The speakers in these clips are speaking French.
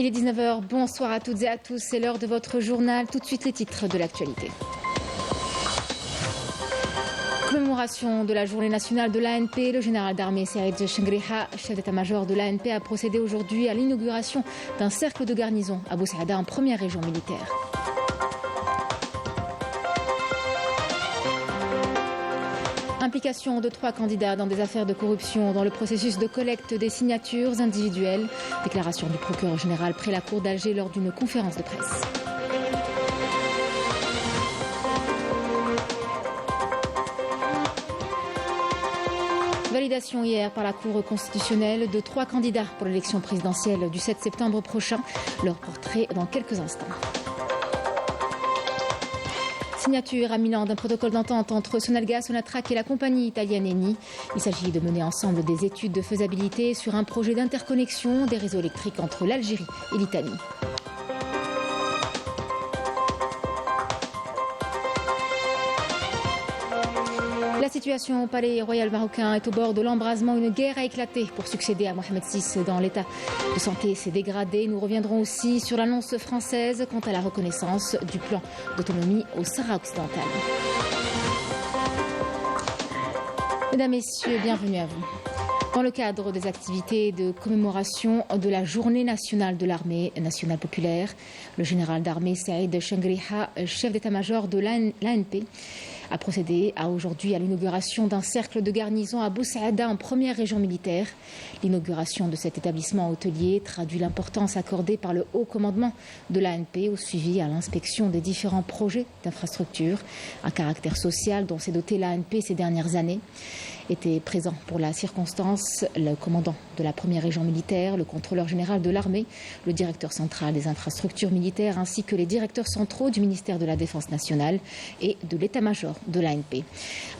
Il est 19h, bonsoir à toutes et à tous, c'est l'heure de votre journal. Tout de suite les titres de l'actualité. Commémoration de la journée nationale de l'ANP, le général d'armée Saïd Chengriha, chef d'état-major de l'ANP, a procédé aujourd'hui à l'inauguration d'un cercle de garnison à Bou Saada, en première région militaire. Implication de 3 candidats dans des affaires de corruption dans le processus de collecte des signatures individuelles. Déclaration du procureur général près la cour d'Alger lors d'une conférence de presse. Validation hier par la Cour constitutionnelle de 3 candidats pour l'élection présidentielle du 7 septembre prochain. Leur portrait dans quelques instants. Signature imminente d'un protocole d'entente entre Sonalgas, Sonatrach et la compagnie italienne Eni. Il s'agit de mener ensemble des études de faisabilité sur un projet d'interconnexion des réseaux électriques entre l'Algérie et l'Italie. La situation au palais royal marocain est au bord de l'embrasement. Une guerre a éclaté pour succéder à Mohamed VI dans l'état de santé s'est dégradé. Nous reviendrons aussi sur l'annonce française quant à la reconnaissance du plan d'autonomie au Sahara occidental. Mesdames, Messieurs, bienvenue à vous. Dans le cadre des activités de commémoration de la journée nationale de l'armée nationale populaire, le général d'armée Saïd Chengriha, chef d'état-major de l'ANP, a procédé aujourd'hui à l'inauguration d'un cercle de garnison à Bou Saada, en première région militaire. L'inauguration de cet établissement hôtelier traduit l'importance accordée par le haut commandement de l'ANP au suivi à l'inspection des différents projets d'infrastructure, un caractère social dont s'est doté l'ANP ces dernières années. Était présent pour la circonstance le commandant de la première région militaire, le contrôleur général de l'armée, le directeur central des infrastructures militaires ainsi que les directeurs centraux du ministère de la Défense nationale et de l'état-major de l'ANP.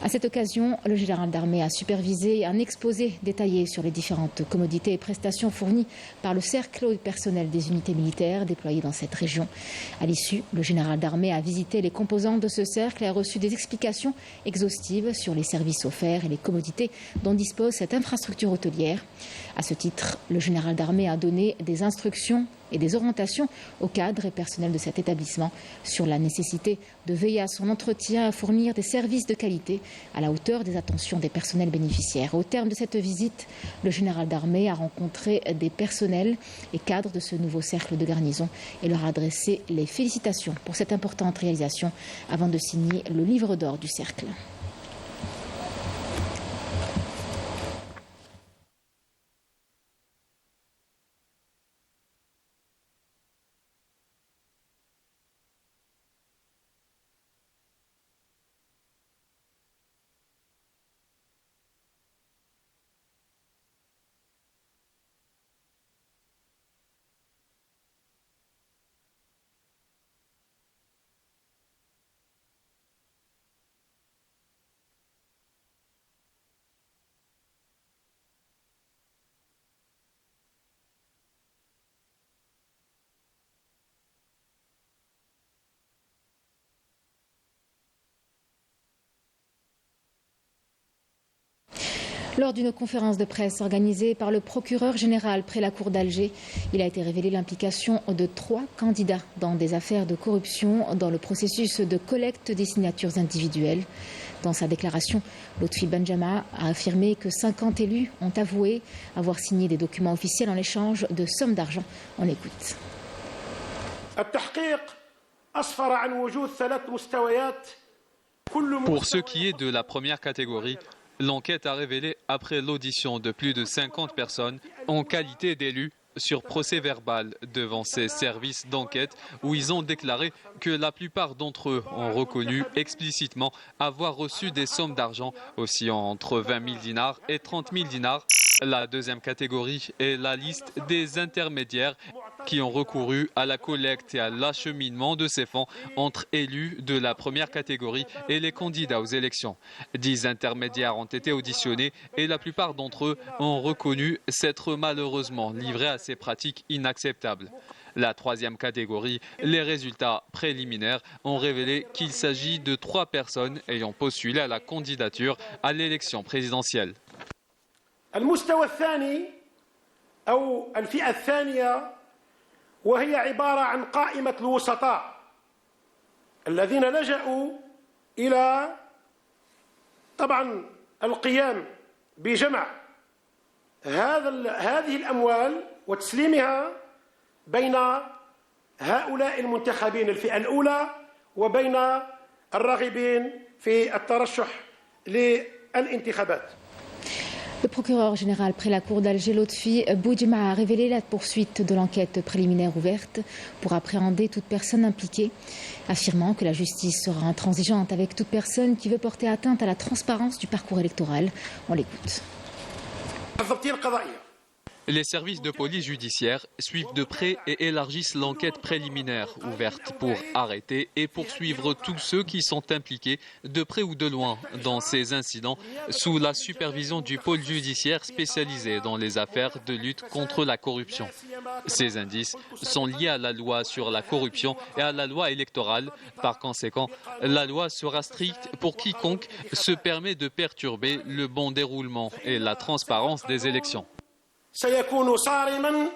À cette occasion, le général d'armée a supervisé un exposé détaillé sur les différentes commodités et prestations fournies par le cercle au personnel des unités militaires déployées dans cette région. À l'issue, le général d'armée a visité les composantes de ce cercle et a reçu des explications exhaustives sur les services offerts et les commodités dont dispose cette infrastructure hôtelière. À ce titre, le général d'armée a donné des instructions et des orientations aux cadres et personnels de cet établissement sur la nécessité de veiller à son entretien et à fournir des services de qualité à la hauteur des attentions des personnels bénéficiaires. Au terme de cette visite, le général d'armée a rencontré des personnels et cadres de ce nouveau cercle de garnison et leur a adressé les félicitations pour cette importante réalisation avant de signer le livre d'or du cercle. Lors d'une conférence de presse organisée par le procureur général près la cour d'Alger, il a été révélé l'implication de 3 candidats dans des affaires de corruption dans le processus de collecte des signatures individuelles. Dans sa déclaration, Lotfi Benjama a affirmé que 50 élus ont avoué avoir signé des documents officiels en échange de sommes d'argent. On écoute. Pour ce qui est de la première catégorie, l'enquête a révélé, après l'audition de plus de 50 personnes en qualité d'élus sur procès verbal devant ces services d'enquête, où ils ont déclaré que la plupart d'entre eux ont reconnu explicitement avoir reçu des sommes d'argent oscillant entre 20 000 dinars et 30 000 dinars. La deuxième catégorie est la liste des intermédiaires qui ont recouru à la collecte et à l'acheminement de ces fonds entre élus de la première catégorie et les candidats aux élections. 10 intermédiaires ont été auditionnés et la plupart d'entre eux ont reconnu s'être malheureusement livrés à ces pratiques inacceptables. La troisième catégorie, les résultats préliminaires ont révélé qu'il s'agit de 3 personnes ayant postulé à la candidature à l'élection présidentielle. وهي عبارة عن قائمة الوسطاء الذين لجأوا إلى طبعا القيام بجمع هذه الأموال وتسليمها بين هؤلاء المنتخبين الفئة الأولى وبين الراغبين في الترشح للانتخابات. Le procureur général près la cour d'Alger, Lotfi Boudjema, a révélé la poursuite de l'enquête préliminaire ouverte pour appréhender toute personne impliquée, affirmant que la justice sera intransigeante avec toute personne qui veut porter atteinte à la transparence du parcours électoral. On l'écoute. Les services de police judiciaire suivent de près et élargissent l'enquête préliminaire ouverte pour arrêter et poursuivre tous ceux qui sont impliqués de près ou de loin dans ces incidents sous la supervision du pôle judiciaire spécialisé dans les affaires de lutte contre la corruption. Ces indices sont liés à la loi sur la corruption et à la loi électorale. Par conséquent, la loi sera stricte pour quiconque se permet de perturber le bon déroulement et la transparence des élections. سيكون صارما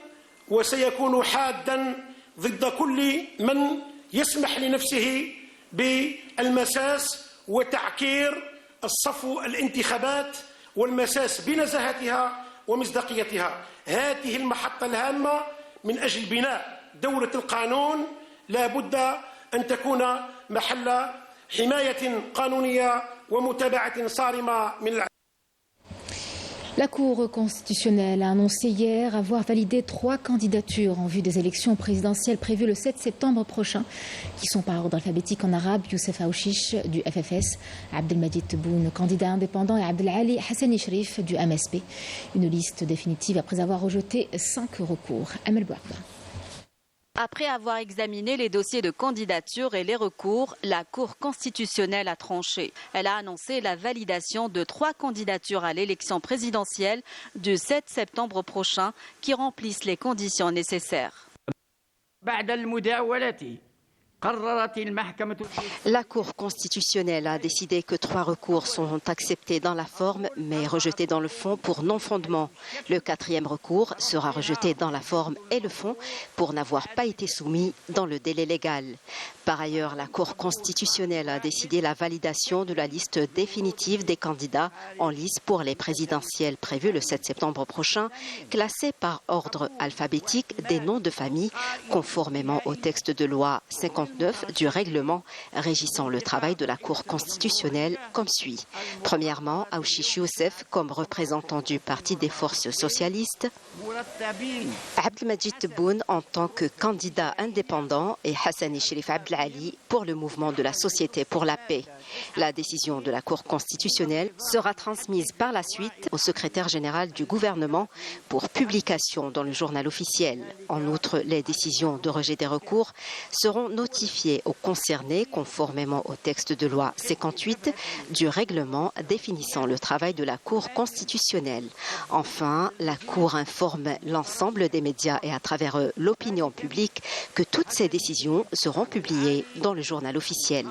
وسيكون حادا ضد كل من يسمح لنفسه بالمساس وتعكير الصفو الانتخابات والمساس بنزاهتها ومصداقيتها. هذه المحطة الهامة من أجل بناء دولة القانون لا بد أن تكون محل حماية قانونية ومتابعة صارمة من La Cour constitutionnelle a annoncé hier avoir validé 3 candidatures en vue des élections présidentielles prévues le 7 septembre prochain, qui sont par ordre alphabétique en arabe: Youssef Aouchiche du FFS, Abdelmadjid Tebboune, candidat indépendant, et Abdelali Hassani Shrif du MSP. Une liste définitive après avoir rejeté 5 recours. Amel Bouarda. Après avoir examiné les dossiers de candidature et les recours, la Cour constitutionnelle a tranché. Elle a annoncé la validation de 3 candidatures à l'élection présidentielle du 7 septembre prochain qui remplissent les conditions nécessaires. La Cour constitutionnelle a décidé que 3 recours sont acceptés dans la forme mais rejetés dans le fond pour non-fondement. Le 4e recours sera rejeté dans la forme et le fond pour n'avoir pas été soumis dans le délai légal. Par ailleurs, la Cour constitutionnelle a décidé la validation de la liste définitive des candidats en lice pour les présidentielles prévues le 7 septembre prochain, classés par ordre alphabétique des noms de famille, conformément au texte de loi 59 du règlement régissant le travail de la Cour constitutionnelle comme suit. Premièrement, Aouchiche Youssef comme représentant du Parti des forces socialistes, Abdelmadjid Tebboune en tant que candidat indépendant et Hassani Shrif Abdelali pour le mouvement de la Société pour la paix. La décision de la Cour constitutionnelle sera transmise par la suite au secrétaire général du gouvernement pour publication dans le journal officiel. En outre, les décisions de rejet des recours seront notifiées aux concernés conformément au texte de loi 58 du règlement définissant le travail de la Cour constitutionnelle. Enfin, la Cour informe l'ensemble des médias et à travers eux l'opinion publique que toutes ces décisions seront publiées dans le journal officiel.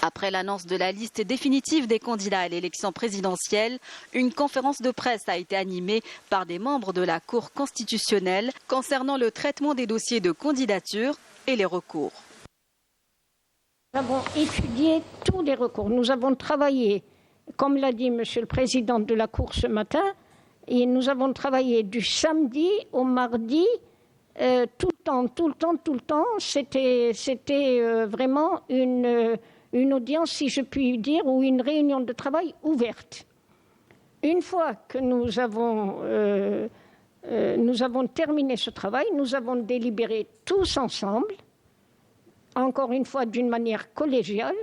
Après l'annonce de la liste définitive des candidats à l'élection présidentielle, une conférence de presse a été animée par des membres de la Cour constitutionnelle concernant le traitement des dossiers de candidature et les recours. Nous avons étudié tous les recours. Nous avons travaillé, comme l'a dit Monsieur le Président de la Cour ce matin, et nous avons travaillé du samedi au mardi, tout le temps. C'était vraiment une audience, si je puis dire, ou une réunion de travail ouverte. Une fois que nous avons terminé ce travail, nous avons délibéré tous ensemble, encore une fois d'une manière collégiale.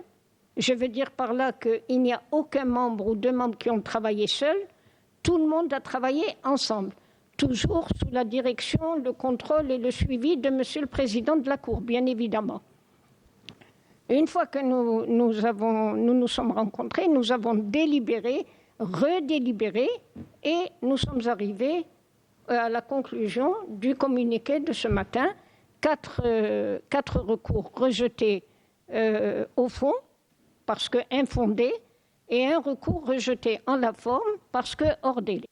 Je veux dire par là qu'il n'y a aucun membre ou 2 membres qui ont travaillé seuls. Tout le monde a travaillé ensemble, toujours sous la direction, le contrôle et le suivi de Monsieur le Président de la Cour, bien évidemment. Une fois que nous sommes rencontrés, nous avons délibéré, redélibéré, et nous sommes arrivés à la conclusion du communiqué de ce matin. 4 recours rejetés au fond, parce que infondés, et un recours rejeté en la forme, parce que hors délai.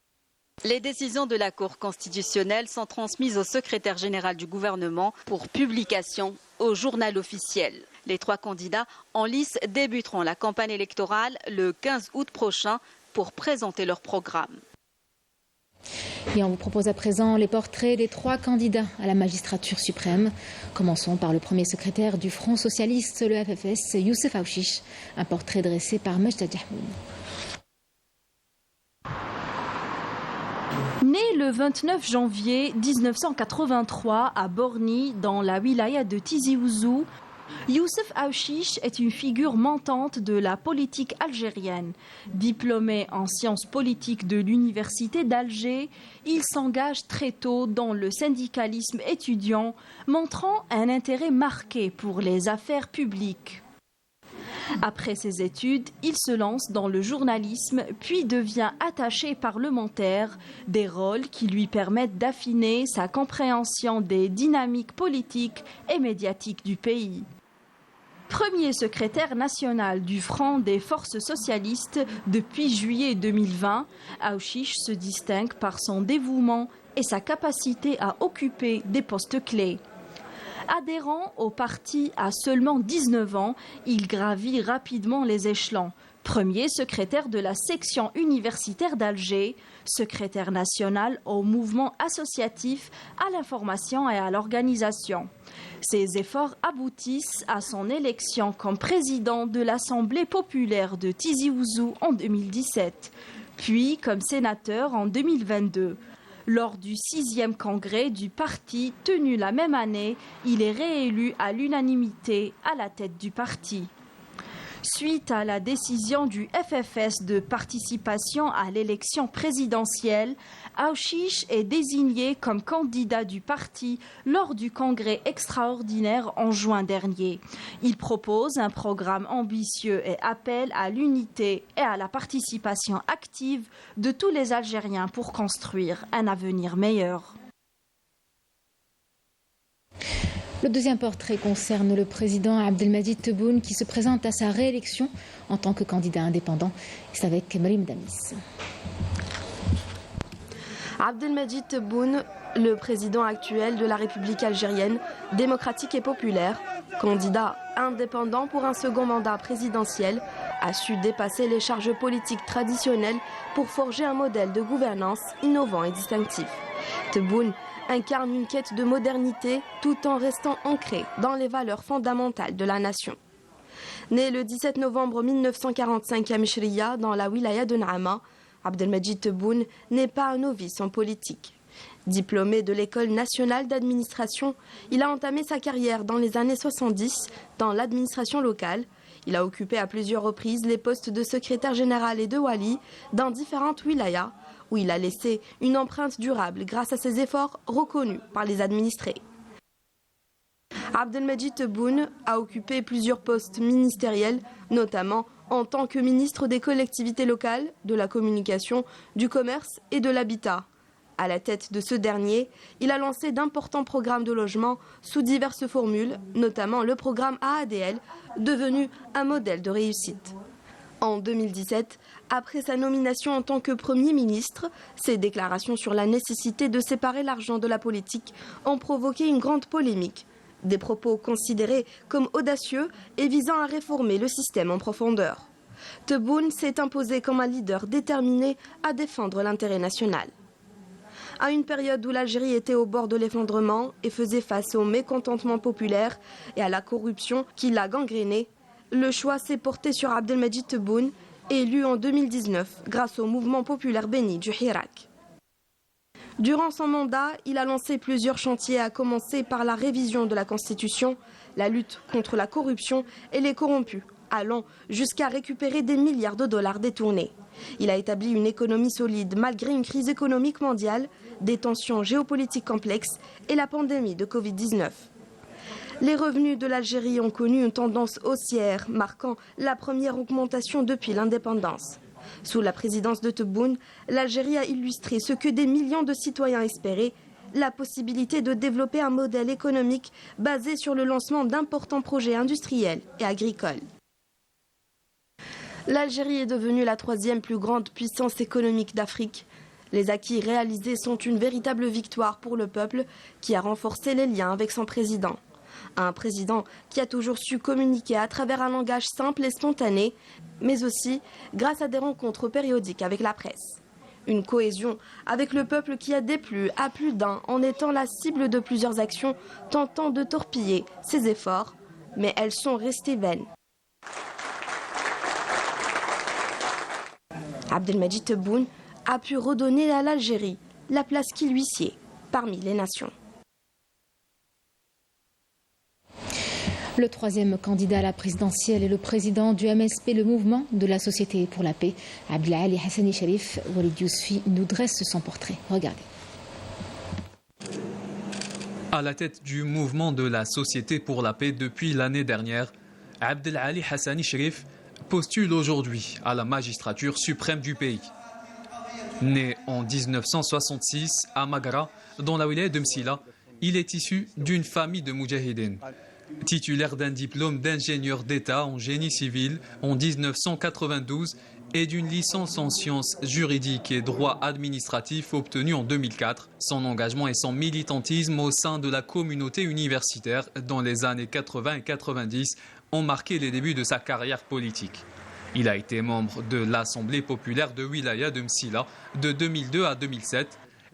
Les décisions de la Cour constitutionnelle sont transmises au secrétaire général du gouvernement pour publication au journal officiel. Les 3 candidats en lice débuteront la campagne électorale le 15 août prochain pour présenter leur programme. Et on vous propose à présent les portraits des 3 candidats à la magistrature suprême. Commençons par le premier secrétaire du Front socialiste, le FFS, Youssef Aouchiche. Un portrait dressé par Majda Jahmoun. Né le 29 janvier 1983 à Borni, dans la wilaya de Tizi Ouzou, Youssef Aouchiche est une figure montante de la politique algérienne. Diplômé en sciences politiques de l'université d'Alger, il s'engage très tôt dans le syndicalisme étudiant, montrant un intérêt marqué pour les affaires publiques. Après ses études, il se lance dans le journalisme, puis devient attaché parlementaire, des rôles qui lui permettent d'affiner sa compréhension des dynamiques politiques et médiatiques du pays. Premier secrétaire national du Front des forces socialistes depuis juillet 2020, Aouchiche se distingue par son dévouement et sa capacité à occuper des postes clés. Adhérent au parti à seulement 19 ans, il gravit rapidement les échelons. Premier secrétaire de la section universitaire d'Alger, secrétaire national au mouvement associatif, à l'information et à l'organisation. Ses efforts aboutissent à son élection comme président de l'Assemblée populaire de Tizi Ouzou en 2017, puis comme sénateur en 2022. Lors du 6e congrès du parti tenu la même année, il est réélu à l'unanimité à la tête du parti. Suite à la décision du FFS de participation à l'élection présidentielle, Aouchiche est désigné comme candidat du parti lors du congrès extraordinaire en juin dernier. Il propose un programme ambitieux et appelle à l'unité et à la participation active de tous les Algériens pour construire un avenir meilleur. Le deuxième portrait concerne le président Abdelmadjid Tebboune qui se présente à sa réélection en tant que candidat indépendant. C'est avec Marim Damis. Abdelmadjid Tebboune, le président actuel de la République algérienne, démocratique et populaire, candidat indépendant pour un second mandat présidentiel, a su dépasser les charges politiques traditionnelles pour forger un modèle de gouvernance innovant et distinctif. Tebboune incarne une quête de modernité tout en restant ancré dans les valeurs fondamentales de la nation. Né le 17 novembre 1945 à Mishriya, dans la wilaya de Naama, Abdelmadjid Tebboune n'est pas un novice en politique. Diplômé de l'École nationale d'administration, il a entamé sa carrière dans les années 70 dans l'administration locale. Il a occupé à plusieurs reprises les postes de secrétaire général et de wali dans différentes wilayas, où il a laissé une empreinte durable grâce à ses efforts reconnus par les administrés. Abdelmadjid Tebboune a occupé plusieurs postes ministériels, notamment en tant que ministre des collectivités locales, de la communication, du commerce et de l'habitat. À la tête de ce dernier, il a lancé d'importants programmes de logement sous diverses formules, notamment le programme AADL, devenu un modèle de réussite. En 2017, après sa nomination en tant que Premier ministre, ses déclarations sur la nécessité de séparer l'argent de la politique ont provoqué une grande polémique. Des propos considérés comme audacieux et visant à réformer le système en profondeur. Tebboune s'est imposé comme un leader déterminé à défendre l'intérêt national. À une période où l'Algérie était au bord de l'effondrement et faisait face au mécontentement populaire et à la corruption qui l'a gangréné, le choix s'est porté sur Abdelmadjid Tebboune, élu en 2019 grâce au mouvement populaire béni du Hirak. Durant son mandat, il a lancé plusieurs chantiers, à commencer par la révision de la Constitution, la lutte contre la corruption et les corrompus, allant jusqu'à récupérer des milliards de dollars détournés. Il a établi une économie solide malgré une crise économique mondiale, des tensions géopolitiques complexes et la pandémie de Covid-19. Les revenus de l'Algérie ont connu une tendance haussière, marquant la première augmentation depuis l'indépendance. Sous la présidence de Tebboune, l'Algérie a illustré ce que des millions de citoyens espéraient, la possibilité de développer un modèle économique basé sur le lancement d'importants projets industriels et agricoles. L'Algérie est devenue la 3e plus grande puissance économique d'Afrique. Les acquis réalisés sont une véritable victoire pour le peuple qui a renforcé les liens avec son président. Un président qui a toujours su communiquer à travers un langage simple et spontané, mais aussi grâce à des rencontres périodiques avec la presse. Une cohésion avec le peuple qui a déplu à plus d'un en étant la cible de plusieurs actions tentant de torpiller ses efforts, mais elles sont restées vaines. Abdelmajid Tebboune a pu redonner à l'Algérie la place qui lui sied parmi les nations. Le troisième candidat à la présidentielle est le président du MSP, le mouvement de la Société pour la paix. Abdelali Hassani Sharif, Walid Yousfi nous dresse son portrait. Regardez. À la tête du mouvement de la Société pour la paix depuis l'année dernière, Abdelali Hassani Sharif postule aujourd'hui à la magistrature suprême du pays. Né en 1966 à Maghra, dans la wilaya de Msila, il est issu d'une famille de moudjahidines. Titulaire d'un diplôme d'ingénieur d'État en génie civil en 1992 et d'une licence en sciences juridiques et droit administratif obtenue en 2004, son engagement et son militantisme au sein de la communauté universitaire dans les années 80 et 90 ont marqué les débuts de sa carrière politique. Il a été membre de l'Assemblée populaire de Wilaya de Msila de 2002 à 2007.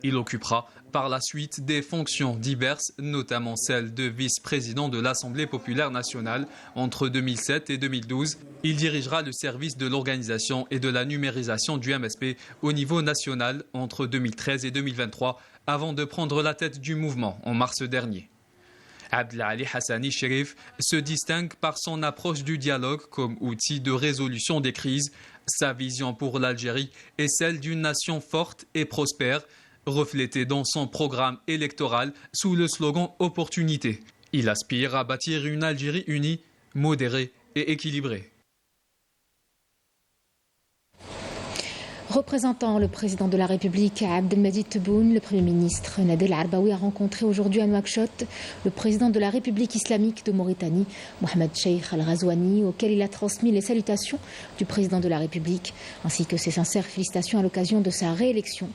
Il occupera par la suite des fonctions diverses, notamment celle de vice-président de l'Assemblée populaire nationale entre 2007 et 2012. Il dirigera le service de l'organisation et de la numérisation du MSP au niveau national entre 2013 et 2023, avant de prendre la tête du mouvement en mars dernier. Abdelali Hassani Sharif se distingue par son approche du dialogue comme outil de résolution des crises. Sa vision pour l'Algérie est celle d'une nation forte et prospère, reflétée dans son programme électoral sous le slogan « Opportunité ». Il aspire à bâtir une Algérie unie, modérée et équilibrée. Représentant le président de la République, Abdelmajid Tebboune, le Premier ministre Nadel Arbaoui a rencontré aujourd'hui à Nouakchott le président de la République islamique de Mauritanie, Mohamed Cheikh Al-Ghazouani, auquel il a transmis les salutations du président de la République, ainsi que ses sincères félicitations à l'occasion de sa réélection.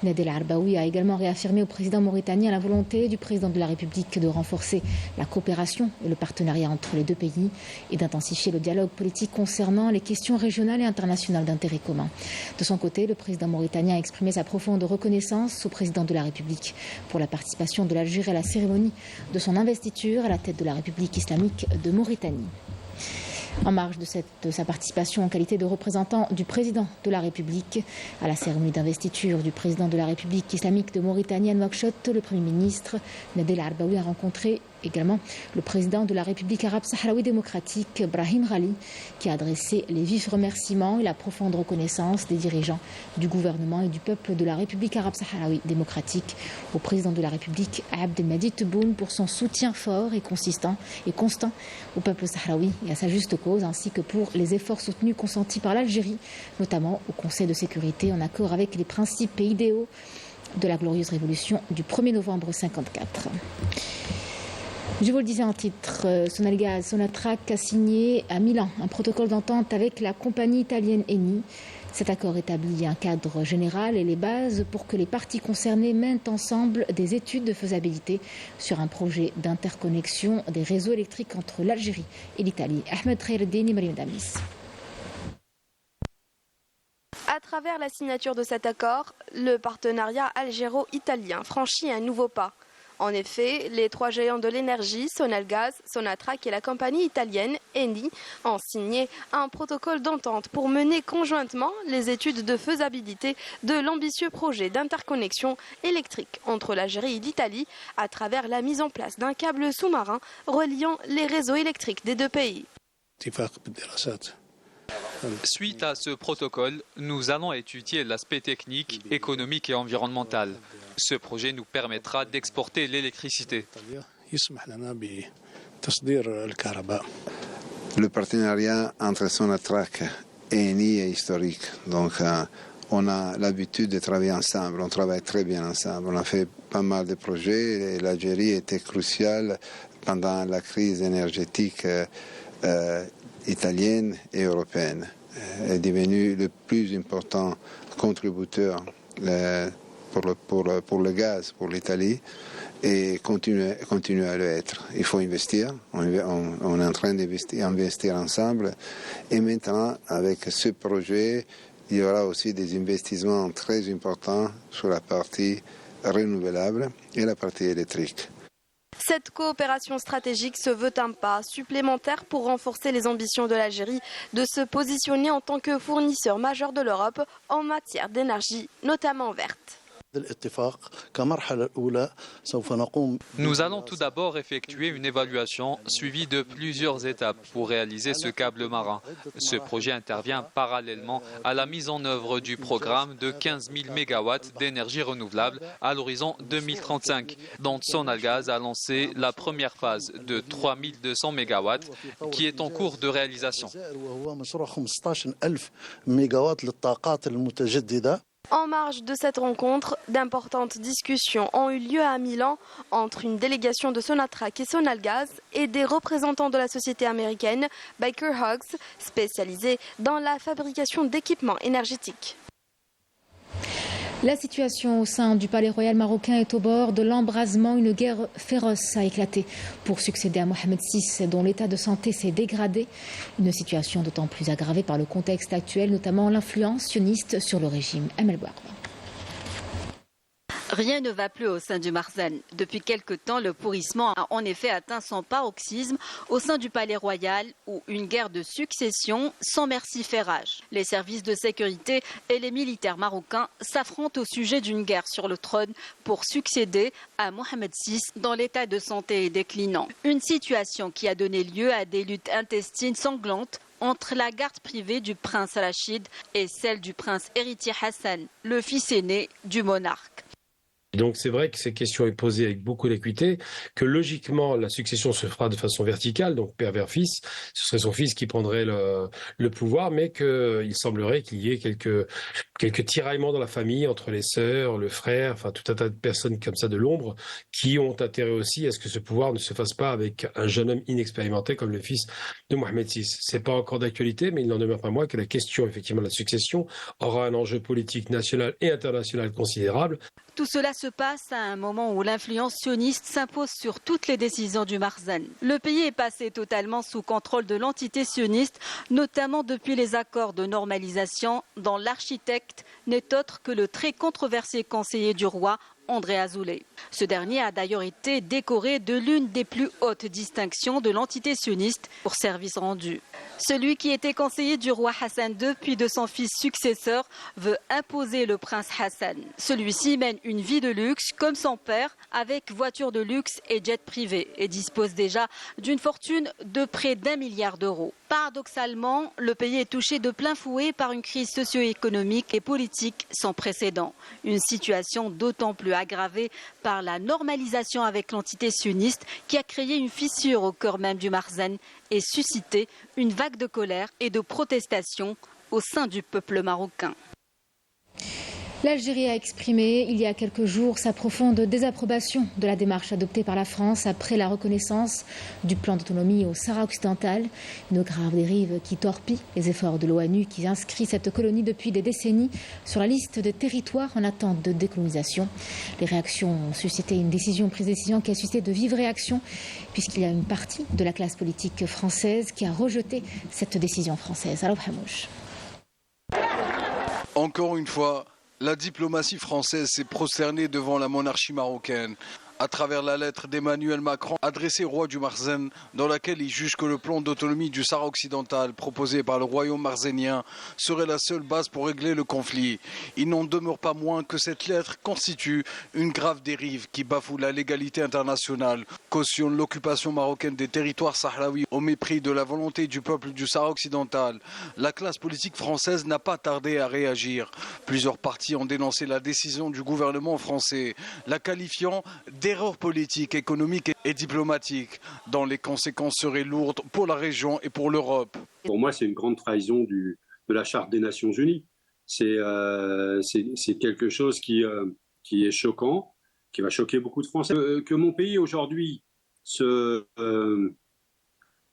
Nadel Arbaoui a également réaffirmé au président mauritanien la volonté du président de la République de renforcer la coopération et le partenariat entre les deux pays et d'intensifier le dialogue politique concernant les questions régionales et internationales d'intérêt commun. De son côté, le président mauritanien a exprimé sa profonde reconnaissance au président de la République pour la participation de l'Algérie à la cérémonie de son investiture à la tête de la République islamique de Mauritanie. En marge de sa participation en qualité de représentant du président de la République à la cérémonie d'investiture du président de la République islamique de Mauritanie à Nouakchott, le Premier ministre Nadel Arbaoui a rencontré également le président de la République arabe sahraoui démocratique, Brahim Ghali, qui a adressé les vifs remerciements et la profonde reconnaissance des dirigeants du gouvernement et du peuple de la République arabe sahraoui démocratique au président de la République, Abdelmajid Tebboune, pour son soutien fort et constant au peuple sahraoui et à sa juste cause, ainsi que pour les efforts soutenus consentis par l'Algérie, notamment au Conseil de sécurité, en accord avec les principes et idéaux de la glorieuse révolution du 1er novembre 1954. Je vous le disais en titre, Sonalgaz, Sonatrach a signé à Milan un protocole d'entente avec la compagnie italienne Eni. Cet accord établit un cadre général et les bases pour que les parties concernées mènent ensemble des études de faisabilité sur un projet d'interconnexion des réseaux électriques entre l'Algérie et l'Italie. Ahmed Khaireddin et Mariam Damis. À travers la signature de cet accord, le partenariat algéro-italien franchit un nouveau pas. En effet, les trois géants de l'énergie, Sonalgaz, Sonatrach et la compagnie italienne Eni, ont signé un protocole d'entente pour mener conjointement les études de faisabilité de l'ambitieux projet d'interconnexion électrique entre l'Algérie et l'Italie à travers la mise en place d'un câble sous-marin reliant les réseaux électriques des deux pays. Suite à ce protocole, nous allons étudier l'aspect technique, économique et environnemental. Ce projet nous permettra d'exporter l'électricité. Le partenariat entre Sonatrach et Eni est historique. Donc, on a l'habitude de travailler ensemble. On travaille très bien ensemble. On a fait pas mal de projets. L'Algérie était cruciale pendant la crise énergétique italienne et européenne. Elle est devenue le plus important contributeur pour le gaz pour l'Italie et continuer à le être. Il faut investir, on est en train d'investir ensemble et maintenant avec ce projet, il y aura aussi des investissements très importants sur la partie renouvelable et la partie électrique. Cette coopération stratégique se veut un pas supplémentaire pour renforcer les ambitions de l'Algérie de se positionner en tant que fournisseur majeur de l'Europe en matière d'énergie, notamment verte. Nous allons tout d'abord effectuer une évaluation suivie de plusieurs étapes pour réaliser ce câble marin. Ce projet intervient parallèlement à la mise en œuvre du programme de 15 000 MW d'énergie renouvelable à l'horizon 2035, dont Sonalgaz a lancé la première phase de 3 200 MW qui est en cours de réalisation. En marge de cette rencontre, d'importantes discussions ont eu lieu à Milan entre une délégation de Sonatrach et Sonalgaz et des représentants de la société américaine Baker Hughes, spécialisée dans la fabrication d'équipements énergétiques. La situation au sein du palais royal marocain est au bord de l'embrasement. Une guerre féroce a éclaté pour succéder à Mohamed VI, dont l'état de santé s'est dégradé. Une situation d'autant plus aggravée par le contexte actuel, notamment l'influence sioniste sur le régime. Amel Bouarwa. Rien ne va plus au sein du Marzane. Depuis quelque temps, le pourrissement a en effet atteint son paroxysme au sein du palais royal où une guerre de succession sans merci fait rage. Les services de sécurité et les militaires marocains s'affrontent au sujet d'une guerre sur le trône pour succéder à Mohamed VI dont l'état de santé est déclinant. Une situation qui a donné lieu à des luttes intestines sanglantes entre la garde privée du prince Rachid et celle du prince héritier Hassan, le fils aîné du monarque. Donc c'est vrai que cette question est posée avec beaucoup d'acuité, que logiquement la succession se fera de façon verticale, donc père vers fils, ce serait son fils qui prendrait le pouvoir, mais qu'il semblerait qu'il y ait quelques tiraillements dans la famille entre les sœurs, le frère, enfin tout un tas de personnes comme ça de l'ombre qui ont intérêt aussi à ce que ce pouvoir ne se fasse pas avec un jeune homme inexpérimenté comme le fils de Mohamed VI. C'est pas encore d'actualité, mais il n'en demeure pas moins que la question effectivement de la succession aura un enjeu politique national et international considérable. Tout cela se passe à un moment où l'influence sioniste s'impose sur toutes les décisions du Marzane. Le pays est passé totalement sous contrôle de l'entité sioniste, notamment depuis les accords de normalisation dont l'architecte n'est autre que le très controversé conseiller du roi, André Azoulay. Ce dernier a d'ailleurs été décoré de l'une des plus hautes distinctions de l'entité sioniste pour service rendu. Celui qui était conseiller du roi Hassan II puis de son fils successeur veut imposer le prince Hassan. Celui-ci mène une vie de luxe comme son père avec voiture de luxe et jet privé et dispose déjà d'une fortune de près d'1 milliard d'euros. Paradoxalement, le pays est touché de plein fouet par une crise socio-économique et politique sans précédent. Une situation d'autant plus aggravée par la normalisation avec l'entité sioniste qui a créé une fissure au cœur même du Marzane et suscité une vague de colère et de protestation au sein du peuple marocain. L'Algérie a exprimé il y a quelques jours sa profonde désapprobation de la démarche adoptée par la France après la reconnaissance du plan d'autonomie au Sahara occidental. Une grave dérive qui torpille les efforts de l'ONU qui inscrit cette colonie depuis des décennies sur la liste de territoires en attente de décolonisation. Les réactions ont suscité une décision qui a suscité de vives réactions puisqu'il y a une partie de la classe politique française qui a rejeté cette décision française. Alors Hamouche. Encore une fois, la diplomatie française s'est prosternée devant la monarchie marocaine à travers la lettre d'Emmanuel Macron adressée au roi du Marzane dans laquelle il juge que le plan d'autonomie du Sahara occidental proposé par le royaume marzénien serait la seule base pour régler le conflit. Il n'en demeure pas moins que cette lettre constitue une grave dérive qui bafoue la légalité internationale, cautionne l'occupation marocaine des territoires sahraouis au mépris de la volonté du peuple du Sahara occidental. La classe politique française n'a pas tardé à réagir. Plusieurs partis ont dénoncé la décision du gouvernement français, la qualifiant d'erreur politique, économique et diplomatique, dont les conséquences seraient lourdes pour la région et pour l'Europe. Pour moi, c'est une grande trahison de la Charte des Nations Unies. C'est quelque chose qui est choquant, qui va choquer beaucoup de Français. Que mon pays aujourd'hui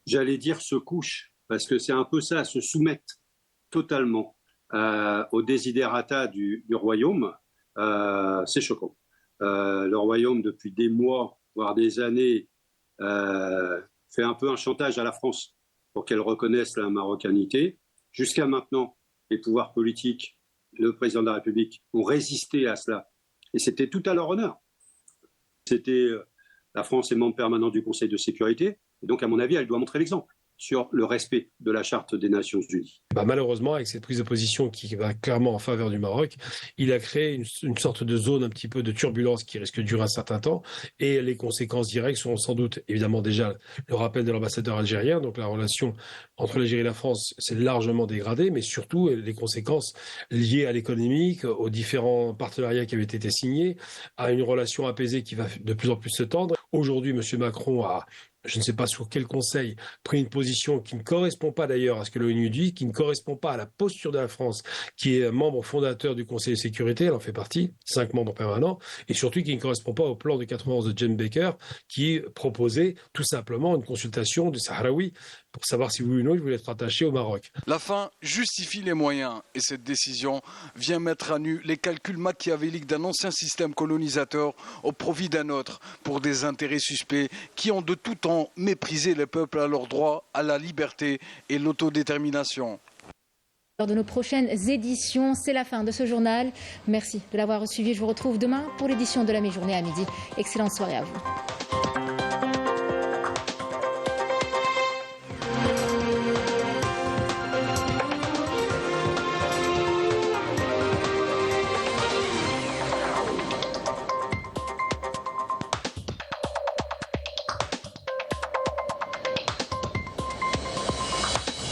j'allais dire se couche, parce que c'est un peu ça, se soumettre totalement aux desiderata du royaume, c'est choquant. Le royaume, depuis des mois, voire des années, fait un peu un chantage à la France pour qu'elle reconnaisse la marocanité. Jusqu'à maintenant, les pouvoirs politiques, le président de la République, ont résisté à cela. Et c'était tout à leur honneur. La France est membre permanent du Conseil de sécurité. Et donc, à mon avis, elle doit montrer l'exemple sur le respect de la Charte des Nations Unies. Malheureusement, avec cette prise de position qui va clairement en faveur du Maroc, il a créé une sorte de zone un petit peu de turbulence qui risque de durer un certain temps. Et les conséquences directes sont sans doute, évidemment, déjà le rappel de l'ambassadeur algérien. Donc la relation entre l'Algérie et la France s'est largement dégradée, mais surtout les conséquences liées à l'économique, aux différents partenariats qui avaient été signés, à une relation apaisée qui va de plus en plus se tendre. Aujourd'hui, M. Macron a, je ne sais pas sur quel conseil, pris une position qui ne correspond pas d'ailleurs à ce que l'ONU dit, qui ne correspond pas à la posture de la France, qui est membre fondateur du Conseil de sécurité, elle en fait partie, 5 membres permanents, et surtout qui ne correspond pas au plan de 91 de Jen Baker, qui proposait tout simplement une consultation du Sahraoui pour savoir si oui ou non il voulait être rattaché au Maroc. La fin justifie les moyens et cette décision vient mettre à nu les calculs machiavéliques d'un ancien système colonisateur au profit d'un autre pour des intérêts suspects qui ont de tout temps méprisé les peuples à leur droit à la liberté et l'autodétermination. Lors de nos prochaines éditions, c'est la fin de ce journal. Merci de l'avoir suivi. Je vous retrouve demain pour l'édition de la mi-journée à midi. Excellente soirée à vous.